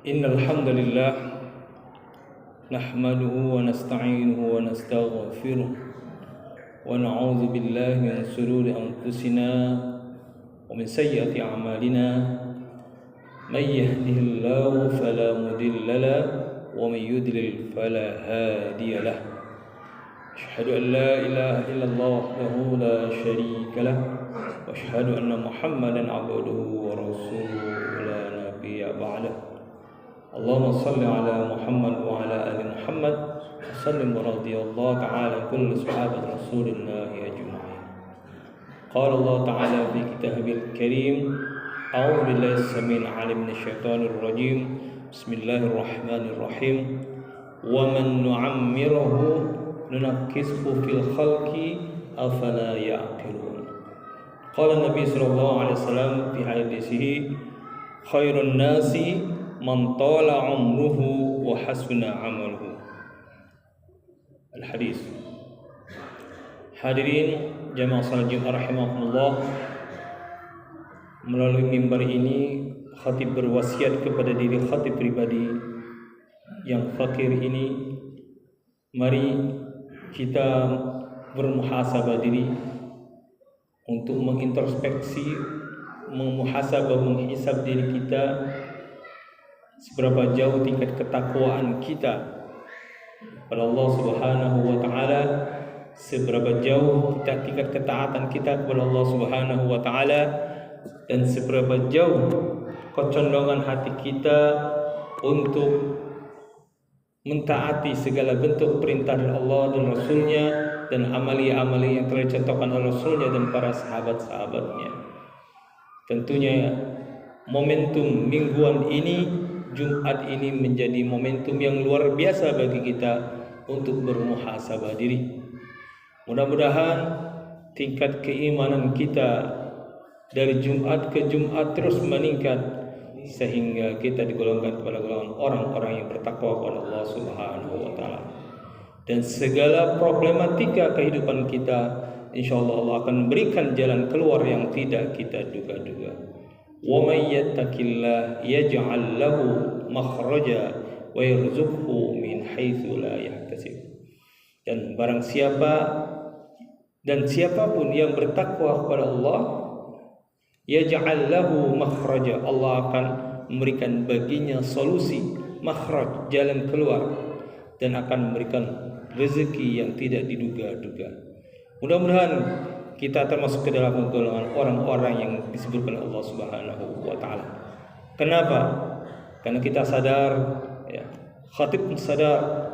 Innal hamdalillah nahmaduhu wa nasta'inuhu wa nastaghfiruh wa na'udzu billahi min shururi anfusina wa min sayyiati a'malina may yahdihillahu fala mudilla lahu wa may yudlil fala hadiya lahu. Asyhadu an la ilaha illallah wahdahu la syarika lahu wa asyhadu anna Muhammadan 'abduhu wa rasuluhu la nabiyya ba'dahu. Allahumma salli ala Muhammad wa ala ali Muhammad wa sallim wa radiyallahu ta'ala kulli sahabat Rasulillah ajma'in. Qala Allah ta'ala fi kitabil karim, a'udzu billahi as-sami'il 'alim minasy syaithanir rajim. Bismillahirrahmanirrahim. Wa man nu'ammiruhu nunakkishu fil khalqi afala ya'qilun. Qala Nabi sallallahu alaihi wasallam fi hadisihi, khairun nasi man tala umruhu wa hasuna amaluhu. Al-hadis. Hadirin jamaah salat Jumat rahimakumullah, melalui mimbar ini khatib berwasiat kepada diri khatib pribadi yang fakir ini, mari kita bermuhasabah diri untuk mengintrospeksi, memuhasabah, menghisab diri kita. Seberapa jauh tingkat ketakwaan kita kepada Allah Subhanahu wa taala, seberapa jauh tingkat ketaatan kita kepada Allah Subhanahu wa taala, dan seberapa jauh kecondongan hati kita untuk mentaati segala bentuk perintah dari Allah dan Rasulnya, dan amali-amali yang telah dicontohkan oleh Rasulnya dan para sahabat-sahabatnya. Tentunya momentum mingguan ini, Jumat ini, menjadi momentum yang luar biasa bagi kita untuk bermuhasabah diri. Mudah-mudahan tingkat keimanan kita dari Jumat ke Jumat terus meningkat, sehingga kita digolongkan kepada golongan orang-orang yang bertakwa kepada Allah Subhanahu wa taala. Dan segala problematika kehidupan kita, insyaallah Allah akan berikan jalan keluar yang tidak kita duga-duga. Wa may yattaqillah yaj'al lahu makhraja wa yarzuqhu min haitsu la yahtasib. Dan barang siapa dan siapapun yang bertakwa kepada Allah, yaj'al lahu makhraja, Allah akan memberikan baginya solusi, makhraj, jalan keluar, dan akan memberikan rezeki yang tidak diduga-duga. Mudah-mudahan kita termasuk ke dalam golongan orang-orang yang disebutkan Allah Subhanahu wa taala. Kenapa? Karena kita sadar, ya, khatib sadar,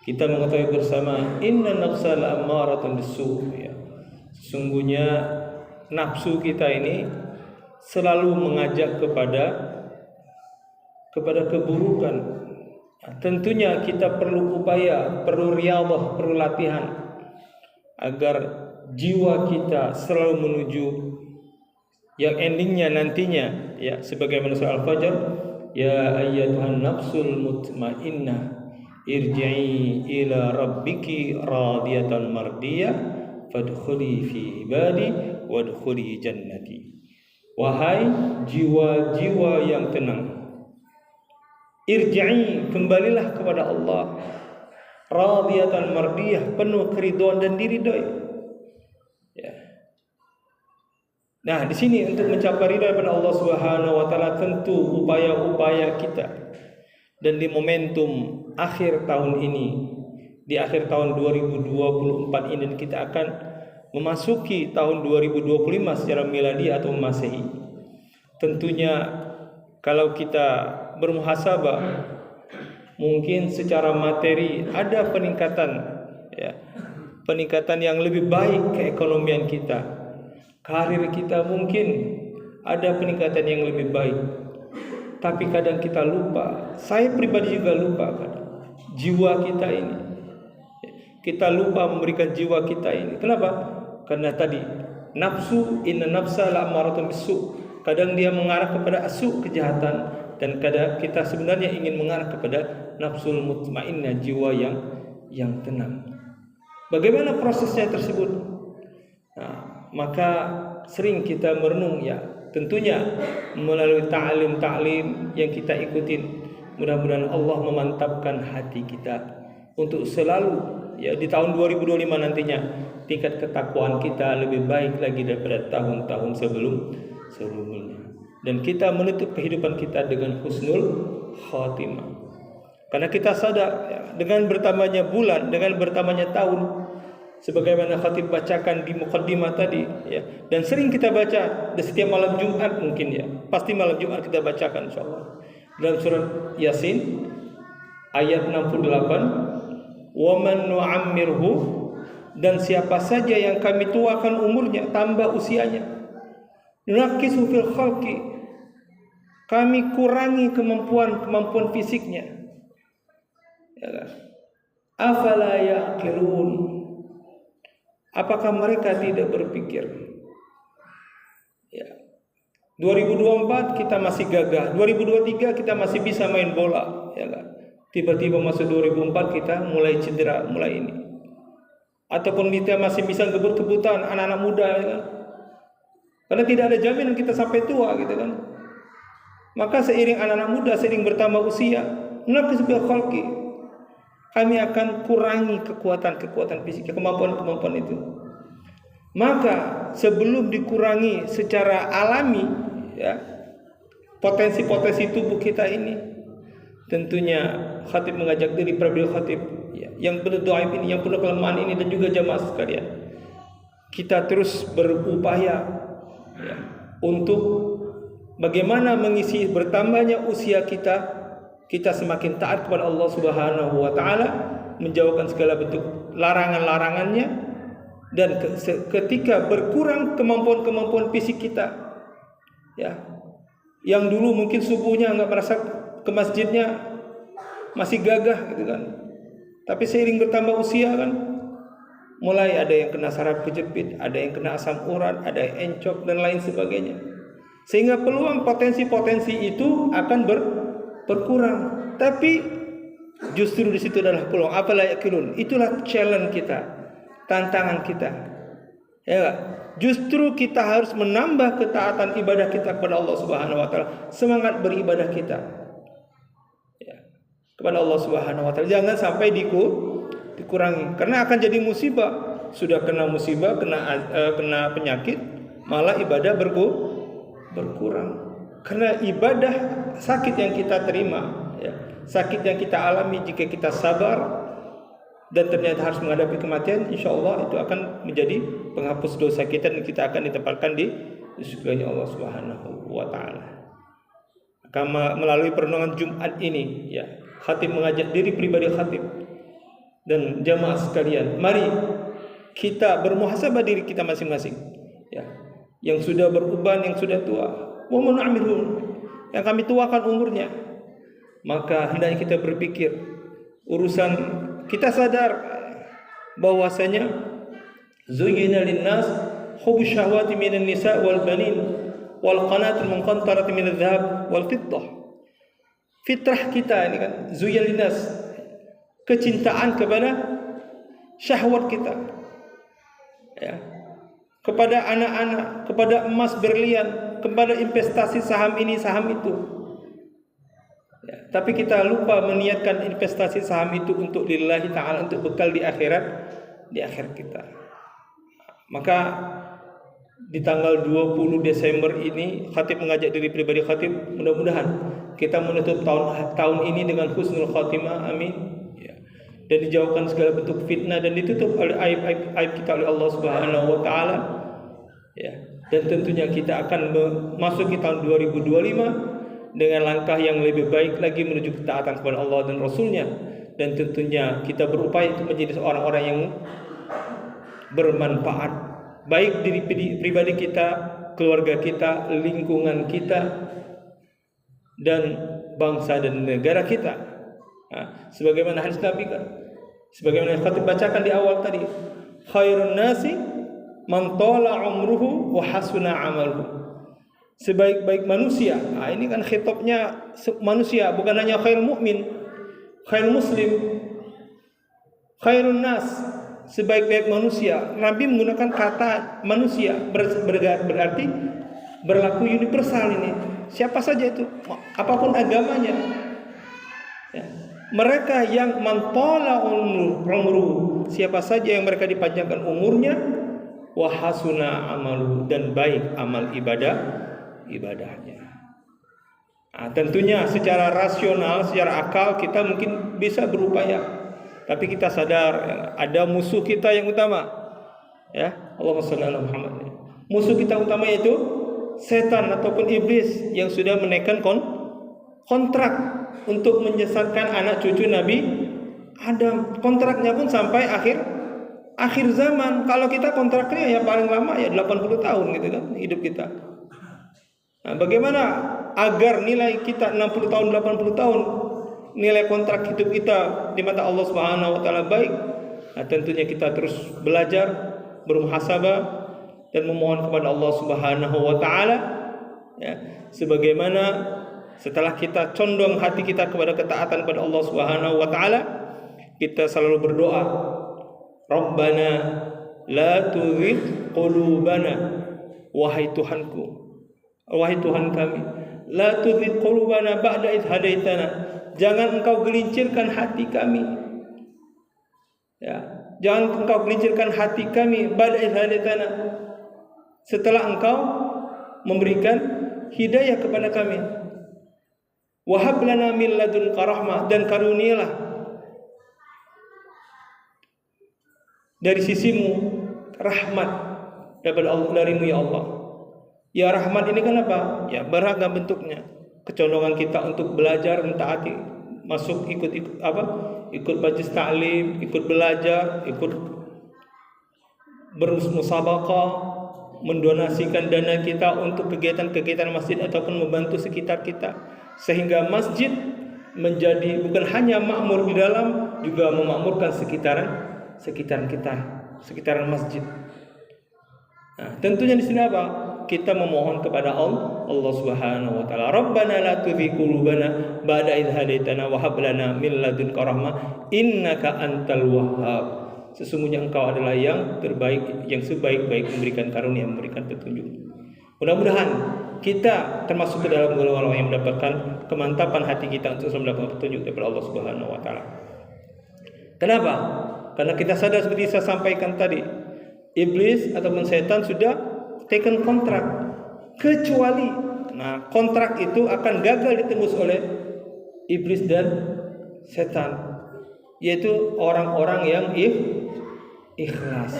kita mengetahui bersama, inna nafsa la'ammaratun bisu', ya. Sesungguhnya nafsu kita ini selalu mengajak kepada keburukan. Tentunya kita perlu upaya, perlu riyadhah, perlu latihan agar jiwa kita selalu menuju yang endingnya nantinya, ya, sebagaimana surah Al-Fajr, ya ayyatuhan nafsul mutmainnah irji'i ila rabbiki radiyatan mardiyah fadkhuli fi ibadi wadkhuli jannati. Wahai jiwa-jiwa yang tenang, irji'i, kembalilah kepada Allah, radiyatan mardiyah, penuh keridhaan dan diridhoi. Ya. Nah, di sini untuk mencapai ridha kepada Allah Subhanahu wa taala tentu upaya-upaya kita. Dan di momentum akhir tahun ini, di akhir tahun 2024 ini, kita akan memasuki tahun 2025 secara miladi atau Masehi. Tentunya kalau kita bermuhasabah, mungkin secara materi ada peningkatan, ya, peningkatan yang lebih baik keekonomian kita, karir kita mungkin ada peningkatan yang lebih baik. Tapi kadang kita lupa, saya pribadi juga lupa kadang, jiwa kita ini, kita lupa memberikan jiwa kita ini. Kenapa? Karena tadi nafsu, inna nafsa la'ammaratun bisu', kadang dia mengarah kepada asu, kejahatan, dan kadang kita sebenarnya ingin mengarah kepada nafsul mutmainnah, jiwa yang tenang. Bagaimana prosesnya tersebut? Nah, maka sering kita merenung, ya, tentunya melalui ta'lim yang kita ikutin. Mudah-mudahan Allah memantapkan hati kita untuk selalu ya di tahun 2025 nantinya tingkat ketakwaan kita lebih baik lagi daripada tahun-tahun sebelumnya. Dan kita menutup kehidupan kita dengan husnul khatimah. Karena kita sadar ya, dengan bertambahnya bulan, dengan bertambahnya tahun, sebagaimana khatib bacakan di muqaddimah tadi ya, dan sering kita baca di setiap malam Jumat mungkin ya. Pasti malam Jumat kita bacakan insyaallah. Dalam surat Yasin ayat 68, "Wa man nu'ammirhu," dan siapa saja yang kami tuakan umurnya, tambah usianya, "nunaqisu fil khalqi," kami kurangi kemampuan fisiknya. Ya, afala yaqilun, apakah mereka tidak berpikir? Ya. 2024 kita masih gagah, 2023 kita masih bisa main bola, ya kan? Tiba-tiba masuk 2004 kita mulai cedera, mulai ini. Ataupun kita masih bisa kebut-kebutan anak-anak muda, ya kan? Karena tidak ada jaminan kita sampai tua, gitu kan? Maka seiring anak-anak muda, seiring bertambah usia, naqis bil khalqi, kami akan kurangi kekuatan fisik, kemampuan itu. Maka sebelum dikurangi secara alami ya, potensi tubuh kita ini, tentunya khatib mengajak diri pribadi khatib ya, yang penuh dhaif ini, yang penuh kelemahan ini, dan juga jamaah sekalian, kita terus berupaya ya, untuk bagaimana mengisi bertambahnya usia kita semakin taat kepada Allah Subhanahu wa taala, menjauhkan segala bentuk larangan-larangannya, dan ketika berkurang kemampuan fisik kita ya, yang dulu mungkin subuhnya enggak merasa ke masjidnya masih gagah gitu kan, tapi seiring bertambah usia kan, mulai ada yang kena saraf kejepit, ada yang kena asam urat, ada yang encok dan lain sebagainya, sehingga peluang potensi itu akan berkurang. Tapi justru di situ adalah peluang. Apalah yakilun, itulah challenge kita, tantangan kita. Ya, justru kita harus menambah ketaatan ibadah kita kepada Allah Subhanahu wa taala, semangat beribadah kita. Ya, kepada Allah Subhanahu wa taala jangan sampai dikurangi, karena akan jadi musibah. Sudah kena musibah, kena penyakit, malah ibadah berkurang. Karena ibadah sakit yang kita terima ya, sakit yang kita alami, jika kita sabar dan ternyata harus menghadapi kematian, insyaallah itu akan menjadi penghapus dosa kita, dan kita akan ditempatkan di surganya Allah Subhanahu wa taala. Maka melalui perenungan Jumat ini ya, khatib mengajak diri pribadi khatib dan jamaah sekalian, mari kita bermuhasabah diri kita masing-masing ya, yang sudah beruban, yang sudah tua, wa man nu'ammirhu, yang kami tuakan umurnya. Maka hendaknya kita berpikir urusan, kita sadar bahwasanya zuyyina linnas hubbu syahwati minan nisa wal banin wal qanatul munqantarati minadh dhahab wal fiddah. Fitrah kita ini kan zuyyina linnas, kecintaan kepada syahwat kita ya, kepada anak-anak, kepada emas berlian, kepada investasi saham ini saham itu ya, tapi kita lupa meniatkan investasi saham itu untuk lillahi ta'ala, untuk bekal di akhirat kita. Maka di tanggal 20 Desember ini khatib mengajak diri pribadi khatib, mudah-mudahan kita menutup tahun ini dengan husnul khatimah, amin ya, dan dijauhkan segala bentuk fitnah, dan ditutup oleh aib kita oleh Allah Subhanahu wa taala ya. Dan tentunya kita akan memasuki tahun 2025 dengan langkah yang lebih baik lagi menuju ketaatan kepada Allah dan Rasulnya, dan tentunya kita berupaya untuk menjadi orang-orang yang bermanfaat, baik diri pribadi kita, keluarga kita, lingkungan kita, dan bangsa dan negara kita. Nah, sebagaimana hadis Nabi kan, sebagaimana khatib bacakan di awal tadi, khairun nasi man tala umruhu wa hasuna amaluhu. Sebaik-baik manusia. Nah, ini kan khitabnya manusia, bukan hanya khairul mukmin, khairul muslim, khairun nas, sebaik-baik manusia. Nabi menggunakan kata manusia, berarti berlaku universal ini. Siapa saja itu, apapun agamanya. Ya. Mereka yang mantola umru, siapa saja yang mereka dipanjangkan umurnya, wa hasuna amalu, dan baik amal ibadahnya. Nah, tentunya secara rasional, secara akal kita mungkin bisa berupaya, tapi kita sadar ada musuh kita yang utama. Ya, Allahumma shalli ala Muhammad. Musuh kita utama yaitu setan ataupun iblis yang sudah menaikkan kontrak untuk menyesatkan anak cucu Nabi Adam. Kontraknya pun sampai akhir zaman. Kalau kita kontraknya ya paling lama ya 80 tahun gitu kan hidup kita. Nah, bagaimana agar nilai kita 60 tahun 80 tahun nilai kontrak hidup kita di mata Allah Subhanahu wa taala baik? Nah, tentunya kita terus belajar, bermuhasabah dan memohon kepada Allah Subhanahu wa taala ya, sebagaimana setelah kita condong hati kita kepada ketaatan kepada Allah Subhanahu wa taala, kita selalu berdoa, Rabbana la tuzigh qulubana, wahai Tuhanku, wahai Tuhan kami, la tuzigh qulubana ba'da idh hadaitana, jangan engkau gelincirkan hati kami. Ya, jangan engkau gelincirkan hati kami ba'da idh hadaitana, setelah engkau memberikan hidayah kepada kami. Wahab lana min ladunka rahmah, dan karunialah dari sisimu rahmat daripada Allah, darimu ya Allah. Ya, rahmat ini kan apa? Ya, beragam bentuknya. Kecondongan kita untuk belajar, mentaati, masuk ikut majlis ta'lim, ikut belajar, ikut bermusabaqah, mendonasikan dana kita untuk kegiatan-kegiatan masjid ataupun membantu sekitar kita, sehingga masjid menjadi bukan hanya makmur di dalam, juga memakmurkan sekitaran kita, sekitaran masjid. Nah, tentunya di sini apa? Kita memohon kepada Allah Subhanahu wa taala. Rabbana la tuzigh qulubana ba'da idh hadaitana wa hab lana min ladunka rahmah innaka antal wahhab. Sesungguhnya engkau adalah yang terbaik, yang sebaik-baik memberikan karunia, memberikan petunjuk. Mudah-mudahan kita termasuk ke dalam golongan orang yang mendapatkan kemantapan hati kita untuk mendapatkan petunjuk dari Allah Subhanahu wa taala. Kenapa? Karena kita sadar seperti saya sampaikan tadi, iblis ataupun setan sudah taken kontrak, kecuali kontrak itu akan gagal ditembus oleh iblis dan setan, yaitu orang-orang yang ikhlas.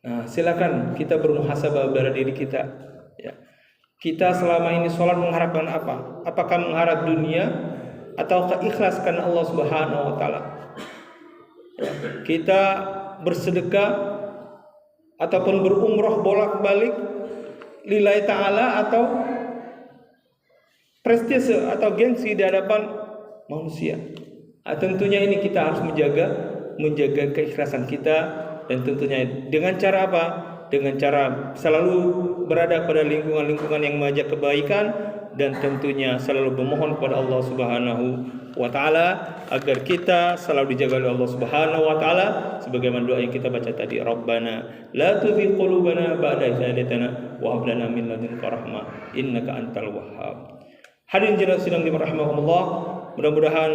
Nah, silakan kita bermuhasabah pada diri kita. Ya. Kita selama ini sholat mengharapkan apa? Apakah mengharap dunia ataukah ikhlas karena Allah Subhanahu wa taala? Ya. Kita bersedekah ataupun berumrah bolak-balik lillahi ta'ala atau prestise atau gengsi di hadapan manusia. Tentunya ini kita harus menjaga keikhlasan kita, dan tentunya dengan cara apa? Dengan cara selalu berada pada lingkungan-lingkungan yang mengajak kebaikan, dan tentunya selalu memohon kepada Allah Subhanahu wa taala agar kita selalu dijaga oleh Allah Subhanahu wa taala sebagaimana doa yang kita baca tadi, Rabbana la tuzigh qulubana ba'da idh hadaitana wa hab lana min ladunka rahmah innaka antal wahhab. Hadirin jemaah sidang dirahmatullah, mudah-mudahan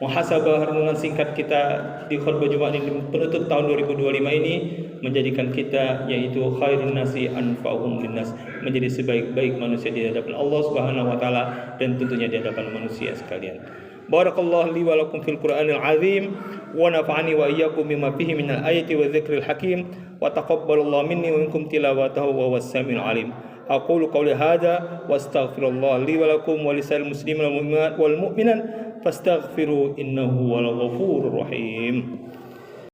muhasabah renungan singkat kita di khutbah Jumat ini penutup tahun 2025 ini menjadikan kita yaitu khairun nasi anfa'uhum linnas, menjadi sebaik-baik manusia di hadapan Allah Subhanahu wa taala dan tentunya di hadapan manusia sekalian. Barakallahu li wa lakum fil Qur'anil azim wa nafa'ani wa iyyakum bima fihi minal ayati wa dzikril hakim wa taqabbalallahu minni wa minkum tilawatahu wa huwas samiul alim. Aqulu qawli hadza wa astaghfirullah li wa lakum wa lisa'il muslimin wal mu'minat wal mu'minat fastaghfiru innahu wal ghafurur rahim.